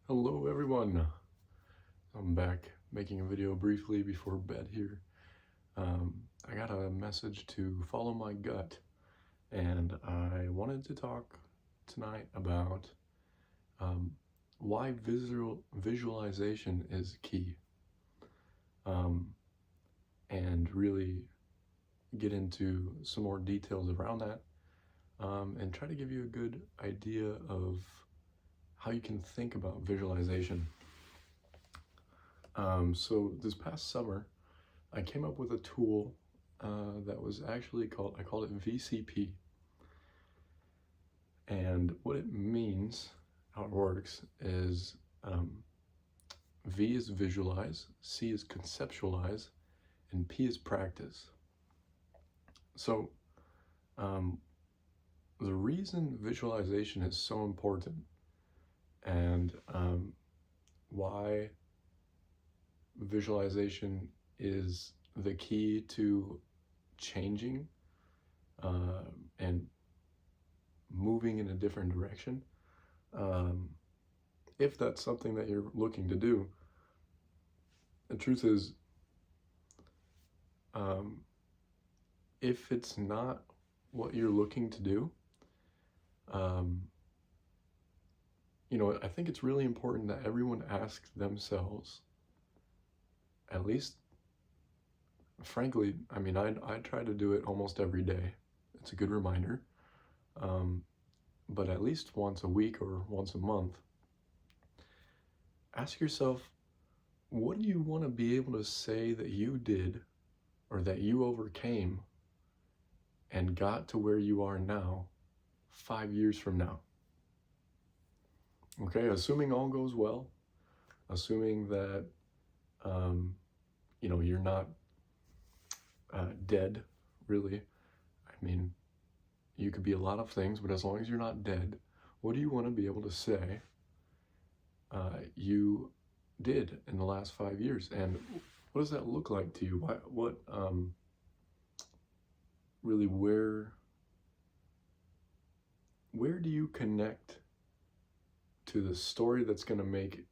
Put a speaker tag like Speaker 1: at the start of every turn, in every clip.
Speaker 1: Hello everyone, I'm back making a video briefly before bed here. I got a message to follow my gut, and I wanted to talk tonight about um, why visualization is key, um, and really get into some more details around that, and try to give you a good idea of how you can think about visualization. So this past summer, I came up with a tool that was actually I called it VCP. And what it means, how it works, is V is visualize, C is conceptualize, and P is practice. So um, the reason visualization is so important and why visualization is the key to changing and moving in a different direction, if that's something that you're looking to do. The truth is, if it's not what you're looking to do, um, I think it's really important that everyone asks themselves, at least, frankly, I try to do it almost every day. It's a good reminder. But at least once a week or once a month, ask yourself, what do you want to be able to say that you did or that you overcame and got to where you are now 5 years from now? Okay, assuming all goes well, assuming that you're not dead, really. I mean, you could be a lot of things, but as long as you're not dead, what do you want to be able to say you did in the last 5 years? And what does that look like to you? What really, where do you connect to the story that's going to make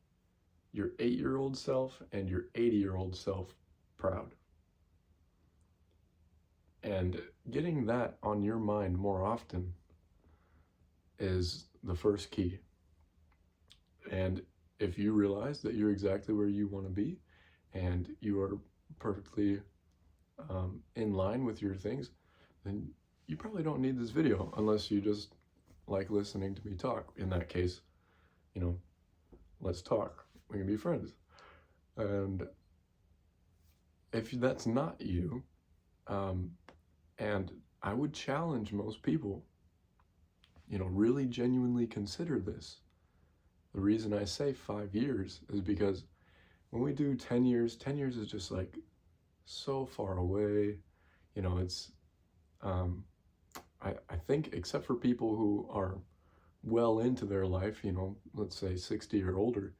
Speaker 1: your 8-year-old self and your 80-year-old self proud? And getting that on your mind more often is the first key. And if you realize that you're exactly where you want to be and you are perfectly in line with your things, then you probably don't need this video unless you just like listening to me talk. In that case, let's talk. We can be friends. And if that's not you, and I would challenge most people, really genuinely consider this. The reason I say 5 years is because when we do 10 years, 10 years is just like so far away. It's, I think, except for people who are well into their life, let's say 60 or older,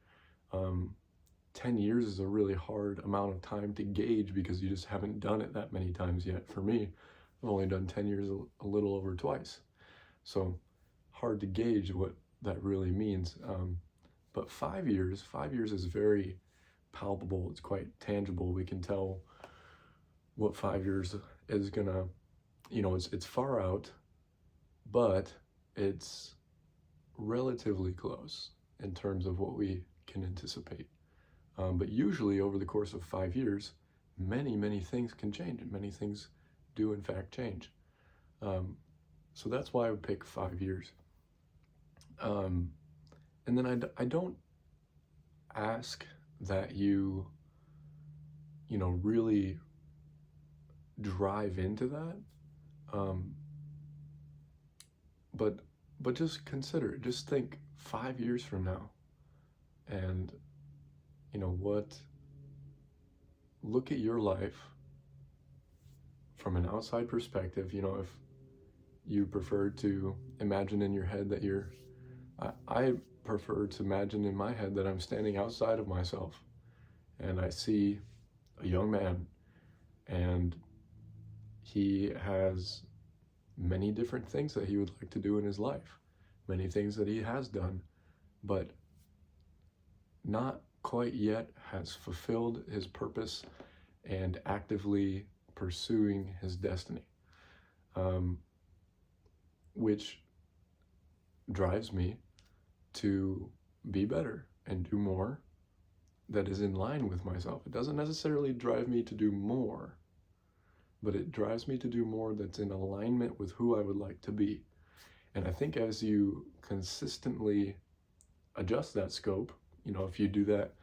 Speaker 1: 10 years is a really hard amount of time to gauge because you just haven't done it that many times yet. For me, I've only done 10 years a little over twice. So hard to gauge what that really means. But 5 years is very palpable. It's quite tangible. We can tell what 5 years is gonna, it's far out, but it's relatively close in terms of what we can anticipate. But usually over the course of 5 years, many things can change, and many things do in fact change. So that's why I would pick 5 years. And then I don't ask that you really drive into that, but just consider it. Just think 5 years from now, and look at your life from an outside perspective. If you prefer to imagine in your head that I prefer to imagine in my head that I'm standing outside of myself and I see a young man, and he has many different things that he would like to do in his life, many things that he has done, but not quite yet has fulfilled his purpose and actively pursuing his destiny, um, which drives me to be better and do more that is in line with myself. It doesn't necessarily drive me to do more, but it drives me to do more that's in alignment with who I would like to be. And I think as you consistently adjust that scope, if you do that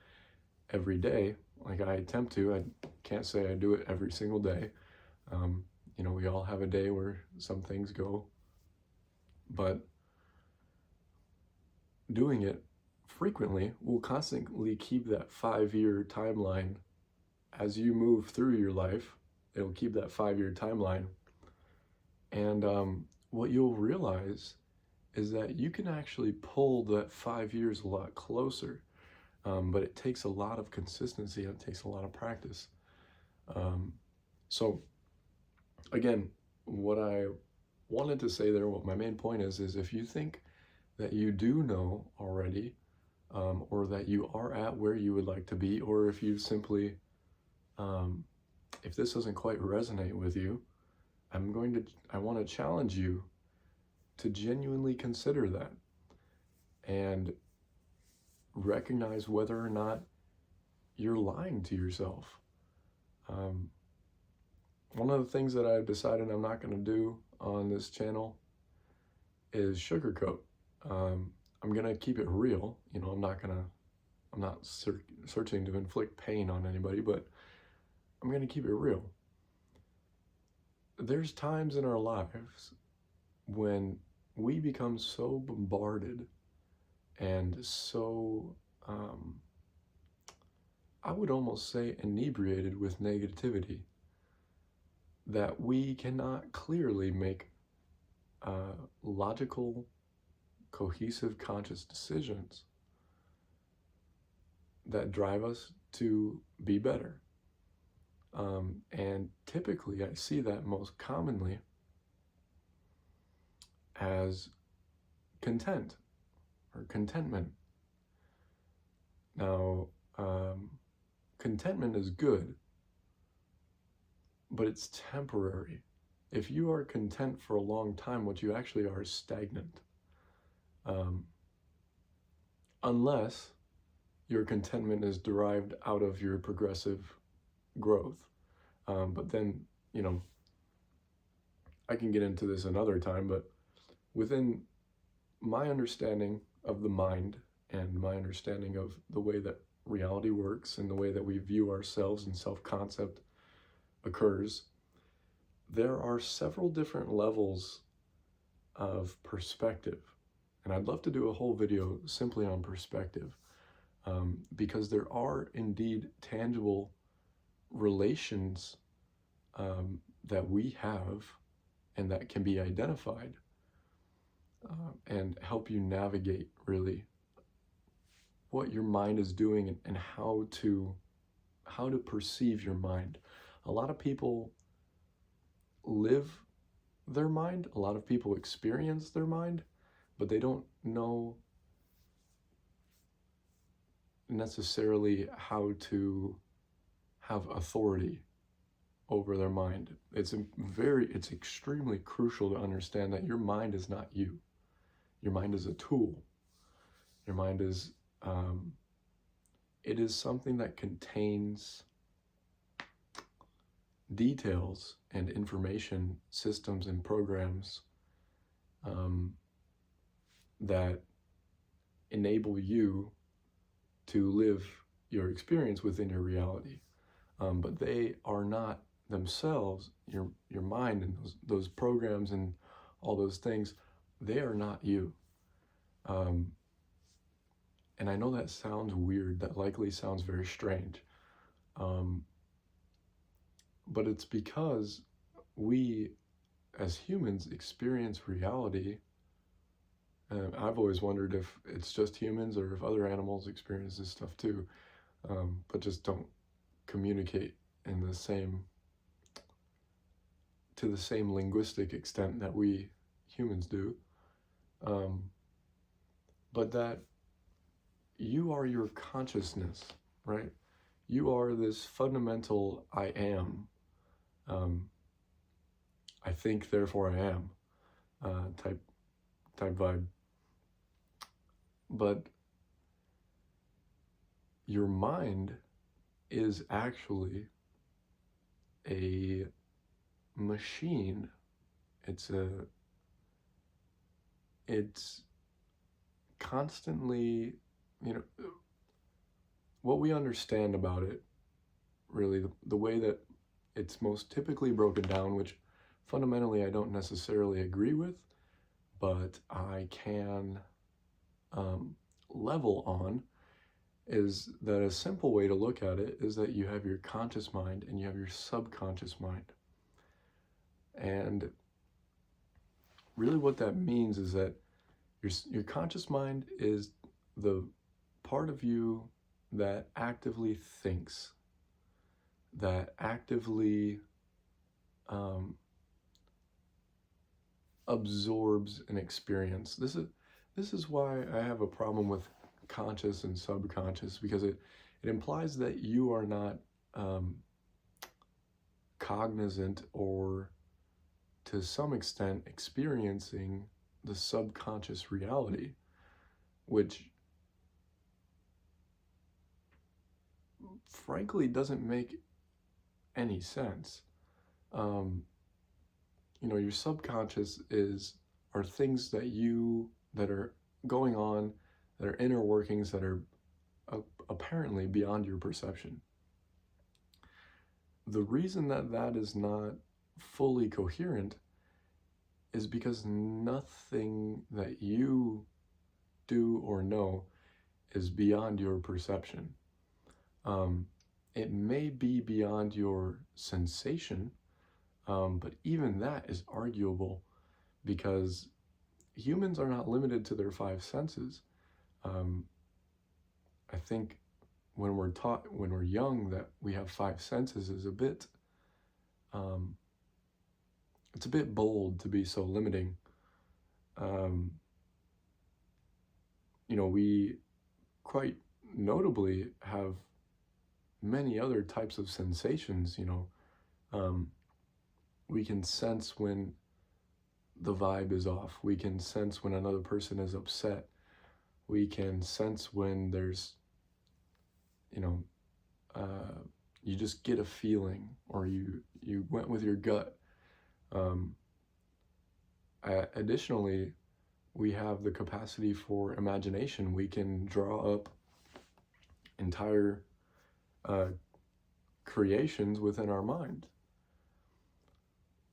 Speaker 1: every day, like I attempt to, I can't say I do it every single day. We all have a day where some things go, but doing it frequently will constantly keep that 5-year timeline. As you move through your life, it'll keep that 5-year timeline. And what you'll realize is that you can actually pull that 5 years a lot closer. But it takes a lot of consistency and it takes a lot of practice. So again, what I wanted to say there, what my main point is if you think that you do know already, or that you are at where you would like to be, or if you simply, if this doesn't quite resonate with you, I want to challenge you to genuinely consider that and recognize whether or not you're lying to yourself. One of the things that I've decided I'm not going to do on this channel is sugarcoat. I'm going to keep it real. I'm not searching to inflict pain on anybody, but I'm going to keep it real. There's times in our lives when we become so bombarded and so, I would almost say inebriated with negativity that we cannot clearly make logical, cohesive, conscious decisions that drive us to be better. And typically I see that most commonly as content or contentment. Now, contentment is good, but it's temporary. If you are content for a long time, what you actually are is stagnant. Unless your contentment is derived out of your progressive growth. But then, I can get into this another time, but within my understanding of the mind and my understanding of the way that reality works and the way that we view ourselves and self-concept occurs, there are several different levels of perspective. And I'd love to do a whole video simply on perspective, because there are indeed tangible relations that we have and that can be identified and help you navigate really what your mind is doing and how to perceive your mind. A lot of people live their mind, a lot of people experience their mind, but they don't know necessarily how to have authority over their mind. It's extremely crucial to understand that your mind is not you. Your mind is a tool. Your mind is, it is something that contains details and information, systems and programs that enable you to live your experience within your reality. But they are not themselves, your mind and those programs and all those things, they are not you. And I know that sounds weird, that likely sounds very strange. But it's because we, as humans, experience reality. And I've always wondered if it's just humans or if other animals experience this stuff too, but just don't communicate in to the same linguistic extent that we humans do. But that, you are your consciousness, right? You are this fundamental I am. Um, I think, therefore I am type vibe. But your mind is actually a machine. It's constantly, you know, what we understand about it, really, the way that it's most typically broken down, which fundamentally I don't necessarily agree with, but I can level on, is that a simple way to look at it is that you have your conscious mind and you have your subconscious mind. And really what that means is that your conscious mind is the part of you that actively thinks, that actively absorbs an experience. This is why I have a problem with conscious and subconscious, because it implies that you are not cognizant or to some extent experiencing the subconscious reality, which frankly doesn't make any sense. Your subconscious are things that are going on, that are inner workings that are apparently beyond your perception. The reason that is not fully coherent is because nothing that you do or know is beyond your perception. It may be beyond your sensation, but even that is arguable, because humans are not limited to their five senses. I think when we're taught, when we're young, that we have five senses is it's a bit bold to be so limiting. We quite notably have many other types of sensations. We can sense when the vibe is off. We can sense when another person is upset. We can sense when there's, you just get a feeling, or you went with your gut. Additionally, we have the capacity for imagination. We can draw up entire creations within our mind.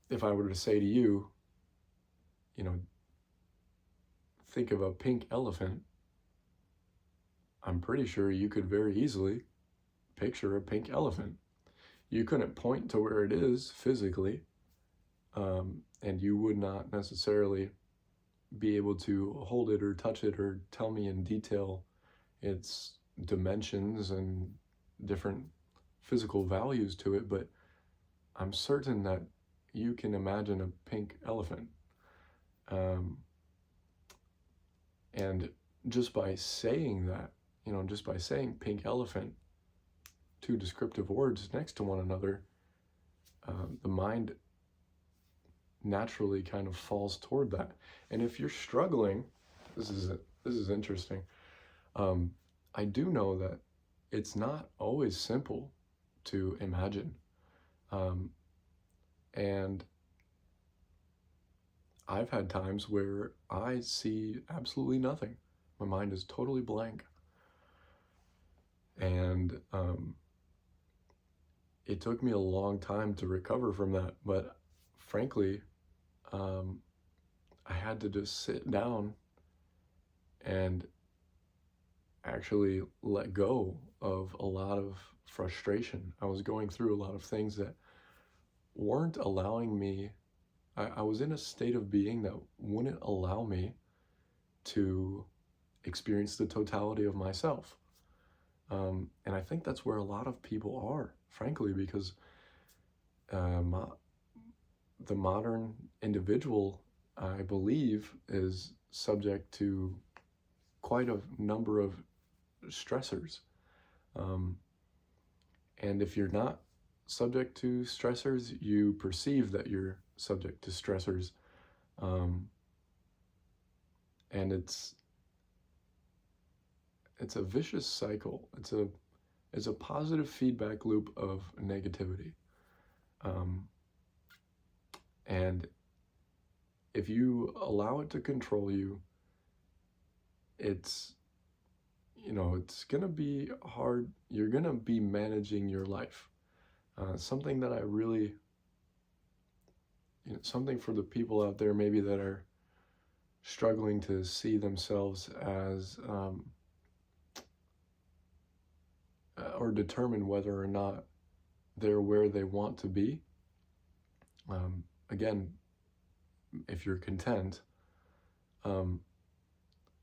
Speaker 1: If I were to say to you, think of a pink elephant, I'm pretty sure you could very easily picture a pink elephant. You couldn't point to where it is physically, and you would not necessarily be able to hold it or touch it or tell me in detail its dimensions and different physical values to it, but I'm certain that you can imagine a pink elephant. And just by saying that, just by saying pink elephant, two descriptive words next to one another, the mind naturally kind of falls toward that. And if you're struggling, this is interesting. I do know that it's not always simple to imagine. And I've had times where I see absolutely nothing. My mind is totally blank. And it took me a long time to recover from that. But frankly, I had to just sit down and actually let go of a lot of frustration. I was going through a lot of things that weren't allowing me. I was in a state of being that wouldn't allow me to experience the totality of myself. And I think that's where a lot of people are, frankly, because the modern individual, I believe, is subject to quite a number of stressors. Um, and if you're not subject to stressors, you perceive that you're subject to stressors. Um, and it's a vicious cycle. It's a positive feedback loop of negativity. Um, and if you allow it to control you, it's it's gonna be hard. You're gonna be managing your life. Something that I really, something for the people out there maybe that are struggling to see themselves as or determine whether or not they're where they want to be. Again, if you're content, um,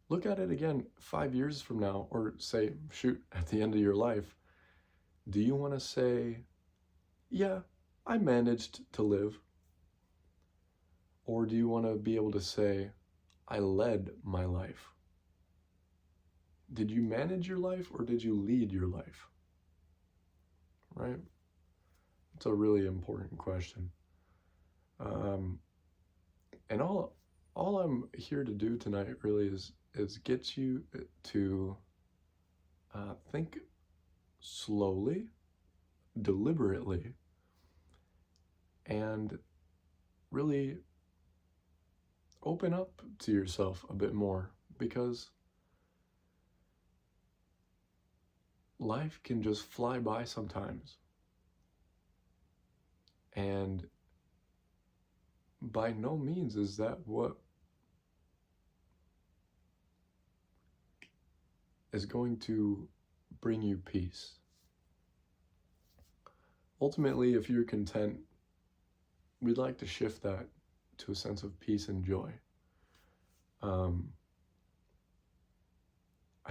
Speaker 1: look at it again 5 years from now, or say, shoot, at the end of your life. Do you want to say, yeah, I managed to live? Or do you want to be able to say, I led my life? Did you manage your life or did you lead your life? Right? It's a really important question. And all I'm here to do tonight really is get you to think slowly, deliberately, and really open up to yourself a bit more, because life can just fly by sometimes. And by no means is that what is going to bring you peace. Ultimately, if you're content, we'd like to shift that to a sense of peace and joy. I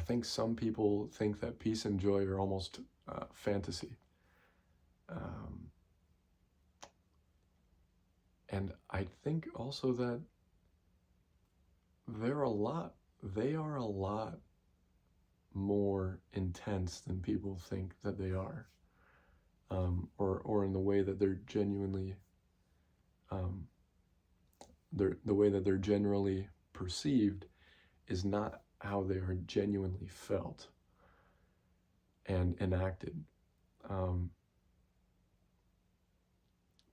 Speaker 1: think some people think that peace and joy are almost fantasy. And I think also that they are a lot more intense than people think that they are, or in the way that they're genuinely, the way that they're generally perceived is not how they are genuinely felt and enacted.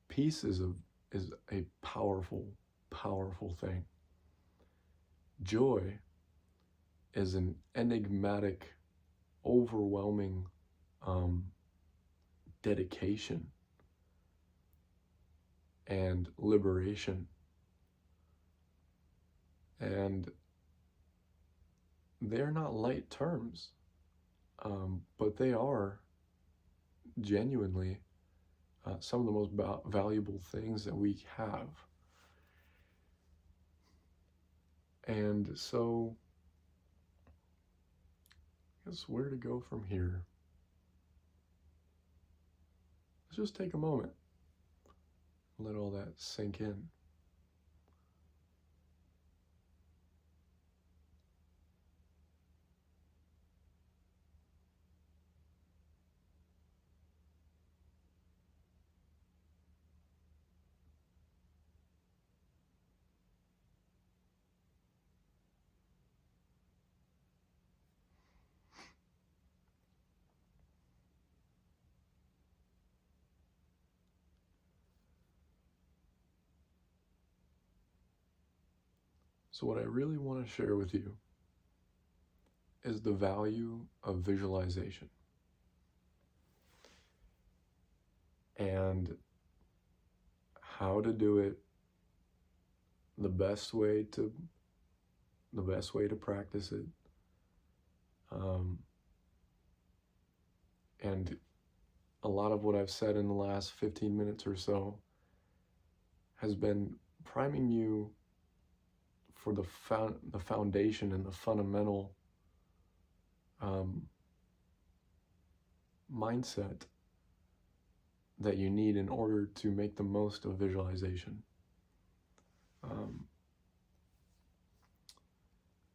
Speaker 1: Peace is a powerful, powerful thing. Joy is an enigmatic, overwhelming dedication and liberation. And they're not light terms, but they are genuinely some of the most valuable things that we have. And so, I guess where to go from here? Let's just take a moment, let all that sink in. So, what I really want to share with you is the value of visualization and how to do it, the best way to practice it, and a lot of what I've said in the last 15 minutes or so has been priming you for the foundation and the fundamental mindset that you need in order to make the most of visualization.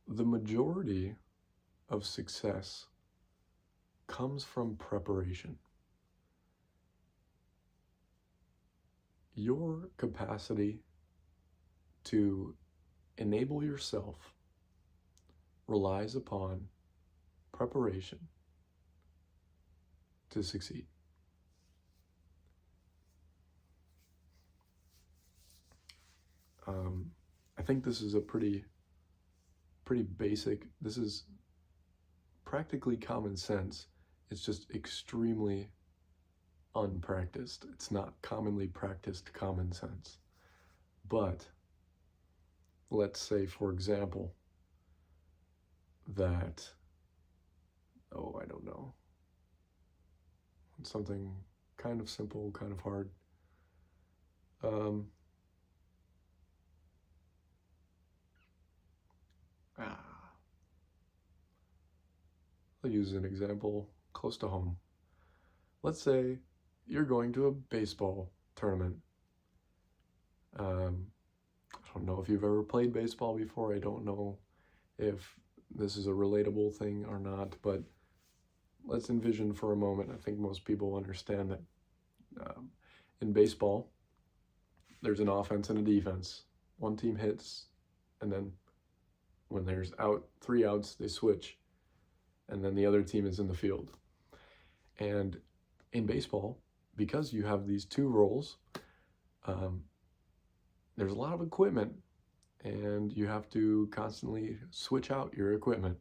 Speaker 1: The majority of success comes from preparation. Your capacity to enable yourself relies upon preparation to succeed. I think this is a pretty basic, this is practically common sense. It's just extremely unpracticed. It's not commonly practiced common sense. But let's say, for example, that, I don't know, something kind of simple, kind of hard. I'll use an example close to home. Let's say you're going to a baseball tournament. I don't know if you've ever played baseball before. I don't know if this is a relatable thing or not, but let's envision for a moment. I think most people understand that in baseball, there's an offense and a defense. One team hits, and then when there's 3 outs, they switch, and then the other team is in the field. And in baseball, because you have these 2 roles, there's a lot of equipment, and you have to constantly switch out your equipment.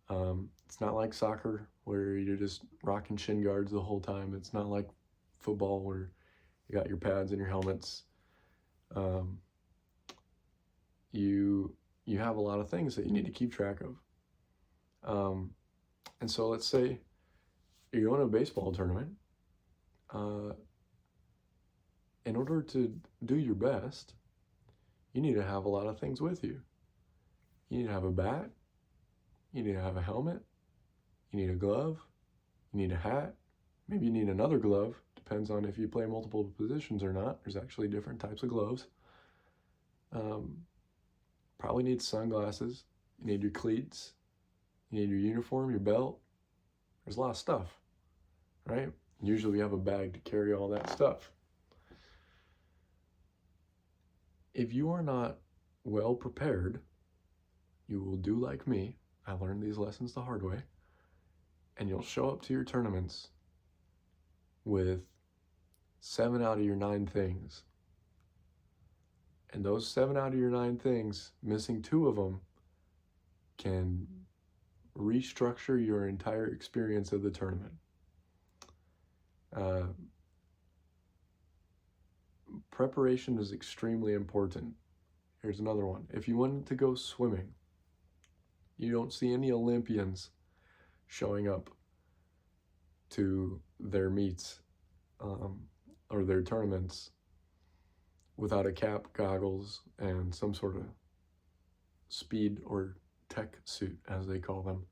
Speaker 1: It's not like soccer where you're just rocking shin guards the whole time. It's not like football where you got your pads and your helmets. You have a lot of things that you need to keep track of. And so let's say you're going to a baseball tournament. In order to do your best, you need to have a lot of things with you. You need to have a bat. You need to have a helmet. You need a glove. You need a hat. Maybe you need another glove. Depends on if you play multiple positions or not. There's actually different types of gloves. Probably need sunglasses. You need your cleats. You need your uniform, your belt. There's a lot of stuff, right? Usually we have a bag to carry all that stuff. If you are not well prepared, you will do like me. I learned these lessons the hard way. And you'll show up to your tournaments with 7 out of your 9 things. And those 7 out of your 9 things, missing 2 of them, can restructure your entire experience of the tournament. Preparation is extremely important. Here's another one. If you wanted to go swimming, you don't see any Olympians showing up to their meets or their tournaments without a cap, goggles, and some sort of speed or tech suit, as they call them.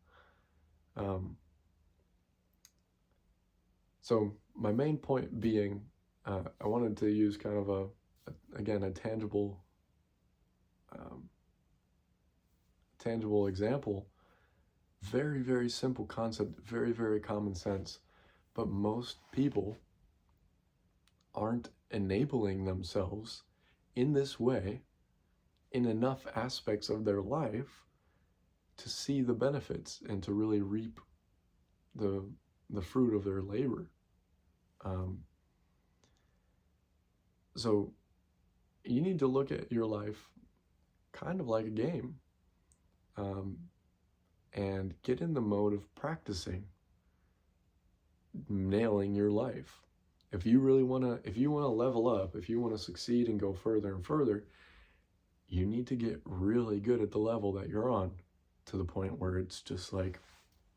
Speaker 1: So my main point being, I wanted to use kind of a tangible example. Very, very simple concept, very, very common sense. But most people aren't enabling themselves in this way in enough aspects of their life to see the benefits and to really reap the fruit of their labor. So you need to look at your life kind of like a game, and get in the mode of practicing nailing your life. If you want to level up, if you want to succeed and go further and further, you need to get really good at the level that you're on, to the point where it's just like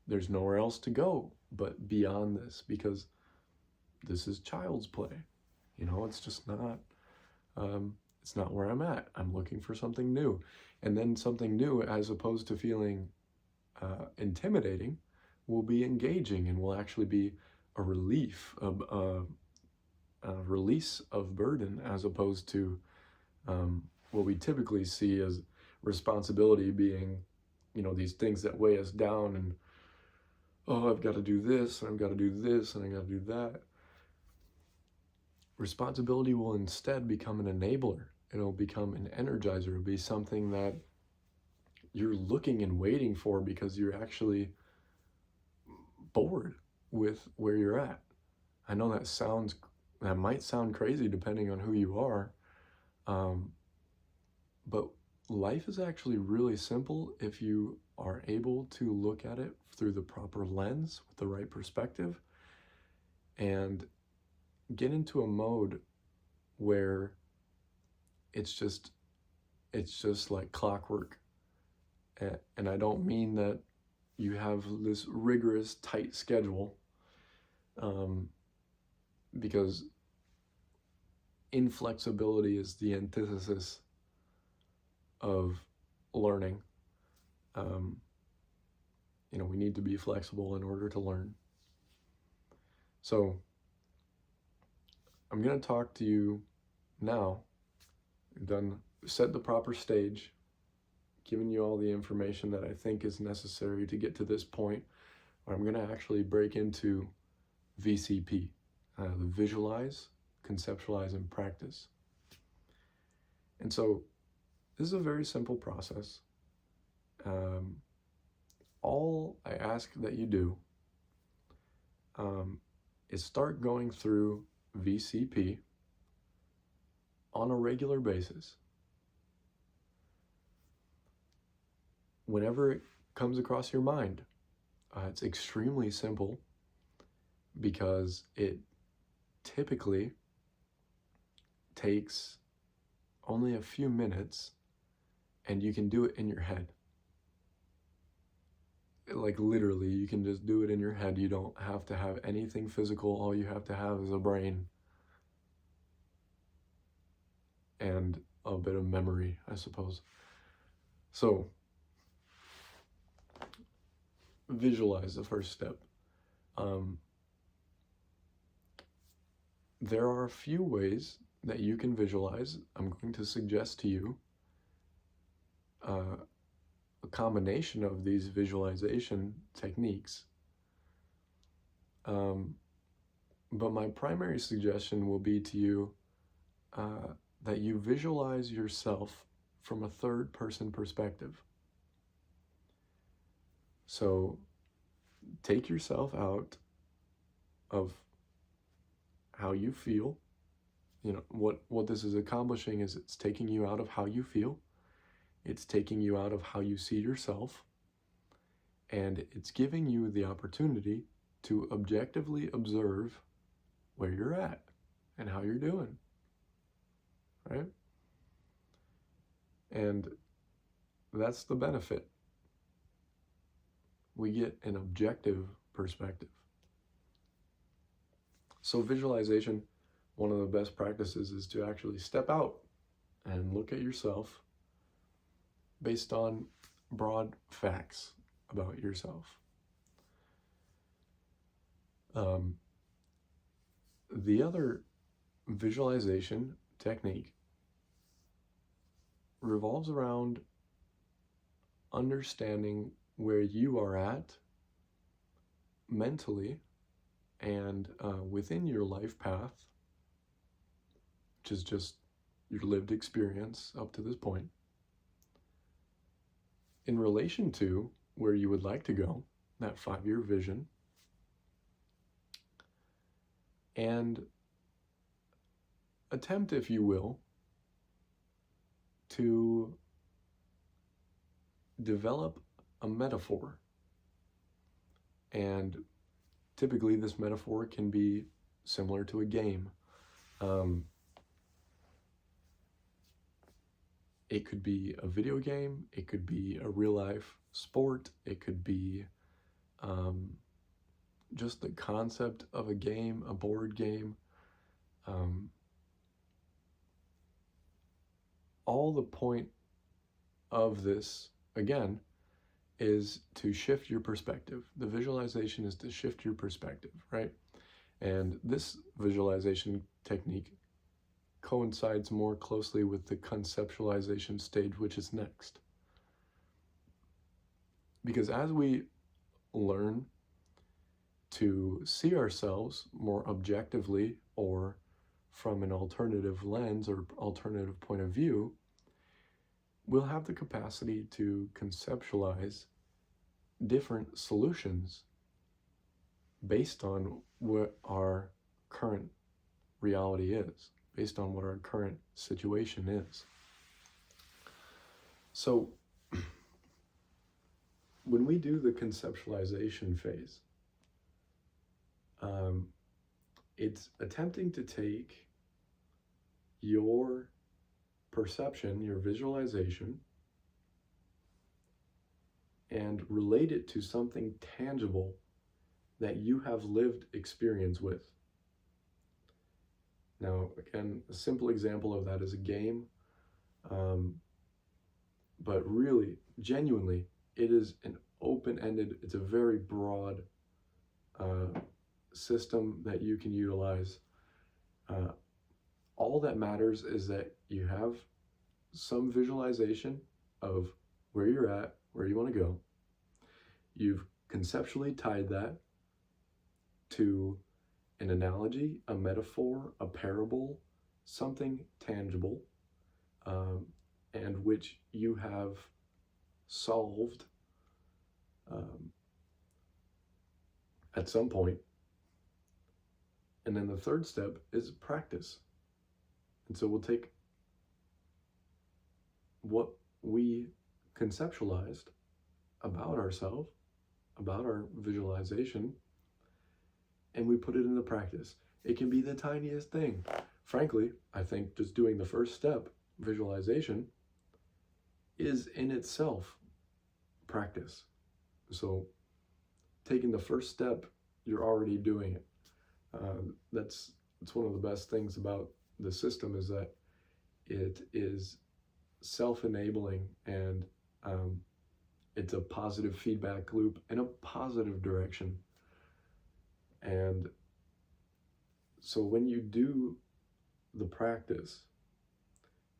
Speaker 1: there's nowhere else to go but beyond this, because this is child's play. It's just not, it's not where I'm at. I'm looking for something new. And then something new, as opposed to feeling intimidating, will be engaging and will actually be a relief, a release of burden, as opposed to what we typically see as responsibility being, these things that weigh us down, and oh, I've got to do this, and I've got to do this, and I got to do that. Responsibility will instead become an enabler. It'll become an energizer. It'll be something that you're looking and waiting for because you're actually bored with where you're at. I know that might sound crazy depending on who you are, but life is actually really simple if you are able to look at it through the proper lens with the right perspective and get into a mode where it's just like clockwork. And I don't mean that you have this rigorous, tight schedule, because inflexibility is the antithesis of learning. We need to be flexible in order to learn. So I'm going to talk to you now. I've set the proper stage, given you all the information that I think is necessary to get to this point where I'm going to actually break into VCP, the visualize, conceptualize, and practice. And so this is a very simple process. All I ask that you do is start going through VCP on a regular basis. Whenever it comes across your mind, it's extremely simple because it typically takes only a few minutes and you can do it in your head. Like literally, you can just do it in your head. You don't have to have anything physical. All you have to have is a brain and a bit of memory, I suppose. So, visualize the first step. There are a few ways that you can visualize. I'm going to suggest to you a combination of these visualization techniques. But my primary suggestion will be to you that you visualize yourself from a third-person perspective. So take yourself out of how you feel. What this is accomplishing is it's taking you out of how you feel. It's taking you out of how you see yourself. And it's giving you the opportunity to objectively observe where you're at and how you're doing. Right? And that's the benefit. We get an objective perspective. So visualization, one of the best practices is to actually step out and look at yourself based on broad facts about yourself. The other visualization technique revolves around understanding where you are at mentally and within your life path, which is just your lived experience up to this point, in relation to where you would like to go, that 5-year vision, and attempt, if you will, to develop a metaphor. And typically this metaphor can be similar to a game. It could be a video game, it could be a real life sport, it could be just the concept of a game, a board game. All the point of this, again, is to shift your perspective. The visualization is to shift your perspective, right? And this visualization technique coincides more closely with the conceptualization stage, which is next. Because as we learn to see ourselves more objectively or from an alternative lens or alternative point of view, we'll have the capacity to conceptualize different solutions based on what our current reality is, based on what our current situation is. So when we do the conceptualization phase, it's attempting to take your perception, your visualization, and relate it to something tangible that you have lived experience with. Now, again, a simple example of that is a game, but really, genuinely, it is an open-ended, it's a very broad system that you can utilize. All that matters is that you have some visualization of where you're at, where you want to go. You've conceptually tied that to an analogy, a metaphor, a parable, something tangible, and which you have solved at some point. And then the third step is practice. And so we'll take what we conceptualized about ourselves, about our visualization, and we put it into practice. It can be the tiniest thing. Frankly, I think just doing the first step, visualization, is in itself practice. So taking the first step, you're already doing it. That's one of the best things about the system, is that it is self-enabling, and it's a positive feedback loop in a positive direction. And so when you do the practice,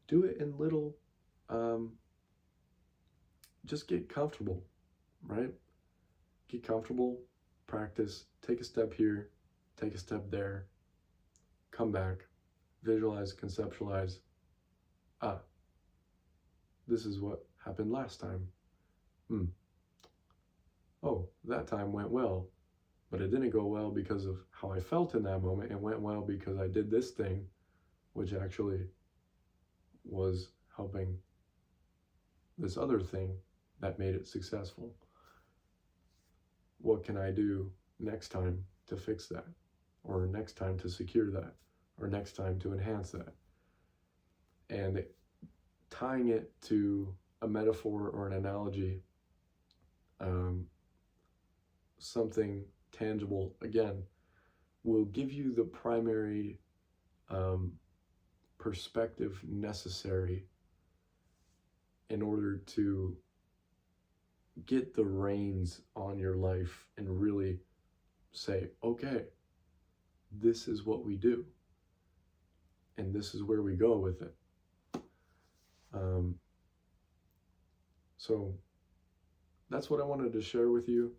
Speaker 1: do it in little, just get comfortable, right? Get comfortable, practice, take a step here, take a step there, come back, visualize, conceptualize. This is what happened last time. Oh, that time went well, but it didn't go well because of how I felt in that moment. It went well because I did this thing, which actually was helping this other thing that made it successful. What can I do next time to fix that? Or next time to secure that? Or next time to enhance that? And tying it to a metaphor or an analogy, something tangible, again, will give you the primary perspective necessary in order to get the reins on your life and really say, okay, this is what we do, and this is where we go with it. So that's what I wanted to share with you.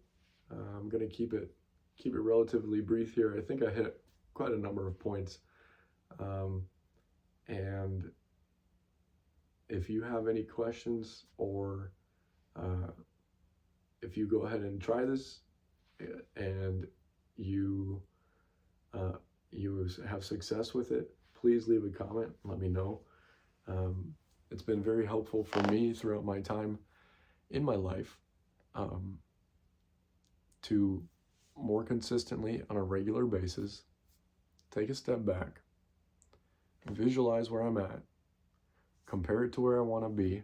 Speaker 1: I'm going to keep it relatively brief here. I think I hit quite a number of points. And if you have any questions, or if you go ahead and try this and you have success with it, please leave a comment and let me know. It's been very helpful for me throughout my time in my life to more consistently, on a regular basis, take a step back, visualize where I'm at, compare it to where I want to be,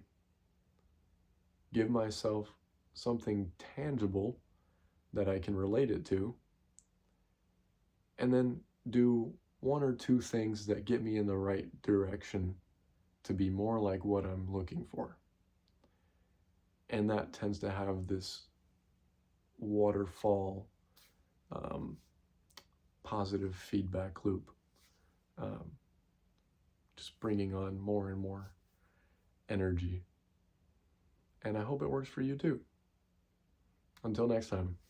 Speaker 1: give myself something tangible that I can relate it to, and then do one or two things that get me in the right direction to be more like what I'm looking for. And that tends to have this waterfall positive feedback loop, just bringing on more and more energy. And I hope it works for you too. Until next time.